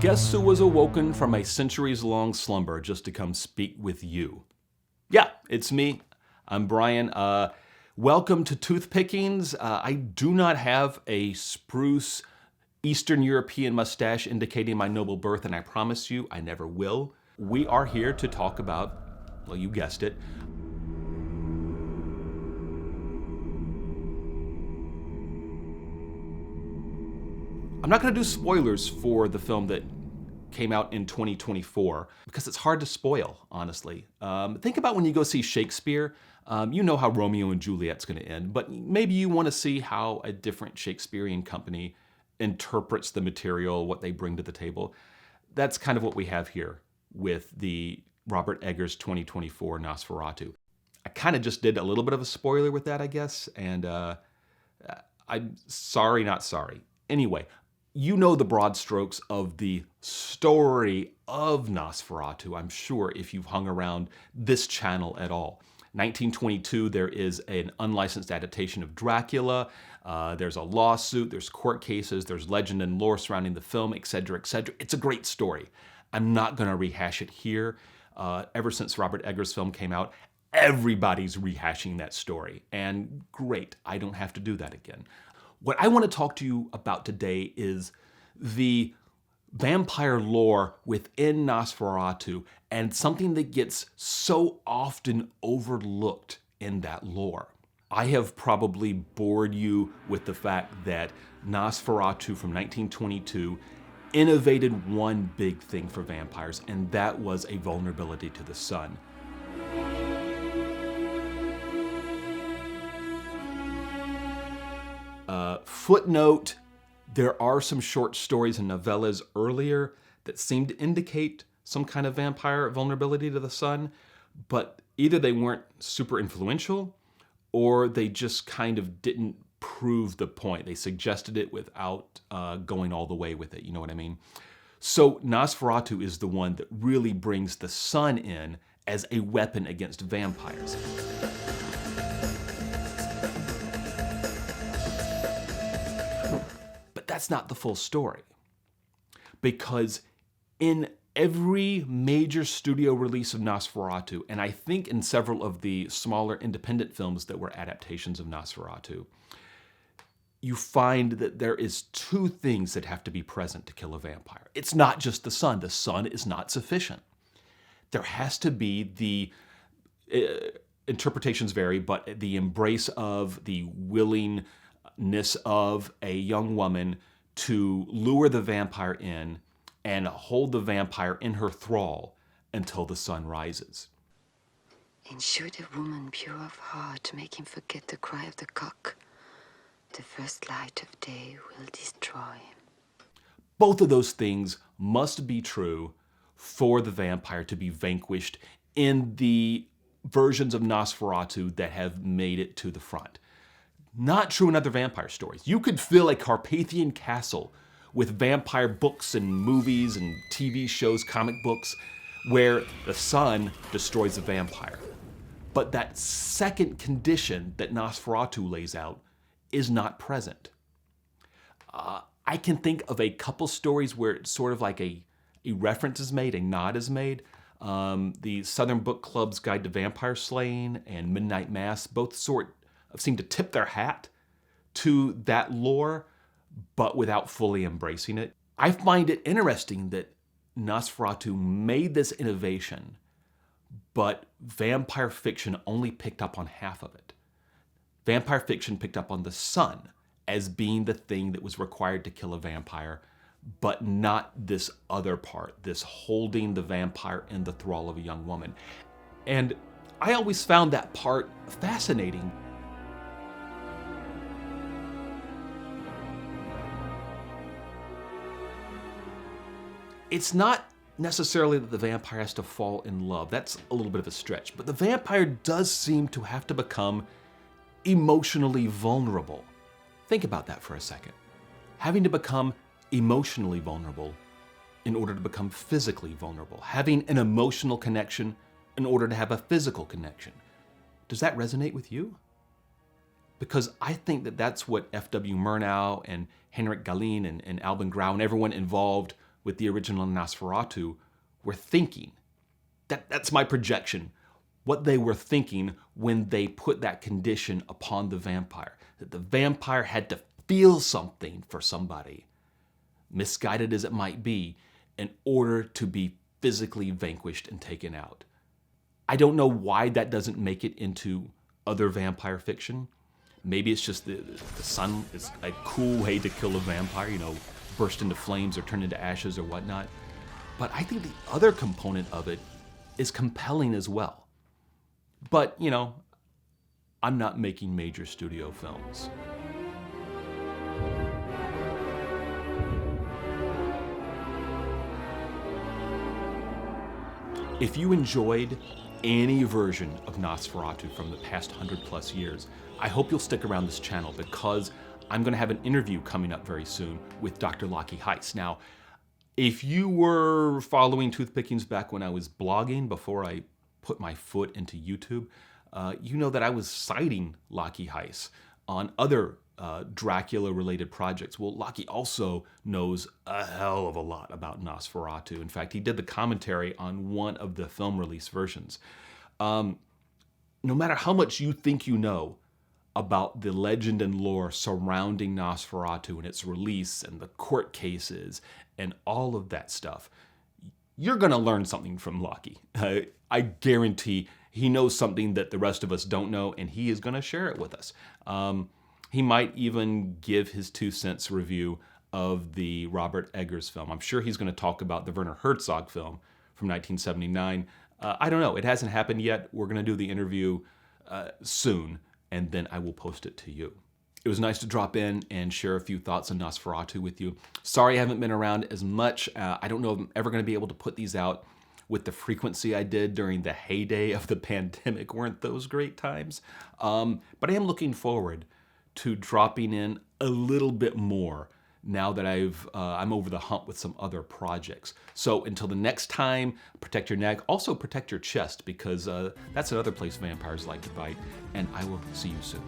Guess who was awoken from a centuries-long slumber just to come speak with you? Yeah, it's me. I'm Brian. Welcome to Toothpickings. I do not have a spruce Eastern European mustache indicating my noble birth, and I promise you I never will. We are here to talk about, well, you guessed it, I'm not going to do spoilers for the film that came out in 2024 because it's hard to spoil, honestly. Think about when you go see Shakespeare. You know how Romeo and Juliet's going to end, but maybe you want to see how a different Shakespearean company interprets the material, what they bring to the table. That's kind of what we have here with the Robert Eggers 2024 Nosferatu. I kind of just did a little bit of a spoiler with that, I guess, and I'm sorry, not sorry. Anyway, you know the broad strokes of the story of Nosferatu, I'm sure, if you've hung around this channel at all. 1922, there is an unlicensed adaptation of Dracula. There's a lawsuit, there's court cases, there's legend and lore surrounding the film, etc., etc. It's a great story. I'm not going to rehash it here. Ever since Robert Eggers' film came out, everybody's rehashing that story. And great, I don't have to do that again. What I want to talk to you about today is the vampire lore within Nosferatu and something that gets so often overlooked in that lore. I have probably bored you with the fact that Nosferatu from 1922 innovated one big thing for vampires, and that was a vulnerability to the sun. Footnote, there are some short stories and novellas earlier that seem to indicate some kind of vampire vulnerability to the sun, but either they weren't super influential or they just kind of didn't prove the point. They suggested it without going all the way with it, you know what I mean? So Nosferatu is the one that really brings the sun in as a weapon against vampires. That's not the full story, because in every major studio release of Nosferatu, and I think in several of the smaller independent films that were adaptations of Nosferatu, you find that there is two things that have to be present to kill a vampire. It's not just the sun. The sun is not sufficient. There has to be the, interpretations vary, but the embrace of, the willingness of a young woman to lure the vampire in and hold the vampire in her thrall until the sun rises. And should a woman pure of heart make him forget the cry of the cock, the first light of day will destroy him. Both of those things must be true for the vampire to be vanquished in the versions of Nosferatu that have made it to the front. Not true in other vampire stories. You could fill a Carpathian castle with vampire books and movies and TV shows, comic books, where the sun destroys the vampire. But that second condition that Nosferatu lays out is not present. I can think of a couple stories where it's sort of like a reference is made, a nod is made. The Southern Book Club's Guide to Vampire Slaying and Midnight Mass both seem to tip their hat to that lore, but without fully embracing it. I find it interesting that Nosferatu made this innovation, but vampire fiction only picked up on half of it. Vampire fiction picked up on the sun as being the thing that was required to kill a vampire, but not this other part, this holding the vampire in the thrall of a young woman. And I always found that part fascinating. It's not necessarily that the vampire has to fall in love. That's a little bit of a stretch. But the vampire does seem to have to become emotionally vulnerable. Think about that for a second. Having to become emotionally vulnerable in order to become physically vulnerable. Having an emotional connection in order to have a physical connection. Does that resonate with you? Because I think that that's what F.W. Murnau and Henrik Galeen and Albin Grau and everyone involved with the original Nosferatu were thinking. That's my projection. What they were thinking when they put that condition upon the vampire. That the vampire had to feel something for somebody, misguided as it might be, in order to be physically vanquished and taken out. I don't know why that doesn't make it into other vampire fiction. Maybe it's just the sun is a cool way to kill a vampire, burst into flames or turn into ashes or whatnot. But I think the other component of it is compelling as well. But, I'm not making major studio films. If you enjoyed any version of Nosferatu from the past 100+ years, I hope you'll stick around this channel because I'm going to have an interview coming up very soon with Dr. Lockie Heiss. Now, if you were following Toothpickings back when I was blogging before I put my foot into YouTube, you know that I was citing Lockie Heiss on other Dracula-related projects. Well, Lockie also knows a hell of a lot about Nosferatu. In fact, he did the commentary on one of the film release versions. No matter how much you think you know about the legend and lore surrounding Nosferatu and its release and the court cases and all of that stuff, you're going to learn something from Lockie. I guarantee he knows something that the rest of us don't know, and he is going to share it with us. He might even give his 2 cents review of the Robert Eggers film. I'm sure he's going to talk about the Werner Herzog film from 1979. I don't know. It hasn't happened yet. We're going to do the interview soon, and then I will post it to you. It was nice to drop in and share a few thoughts on Nosferatu with you. Sorry I haven't been around as much. I don't know if I'm ever going to be able to put these out with the frequency I did during the heyday of the pandemic. Weren't those great times? But I am looking forward to dropping in a little bit more now that I'm over the hump with some other projects. So until the next time, protect your neck. Also protect your chest because that's another place vampires like to bite. And I will see you soon.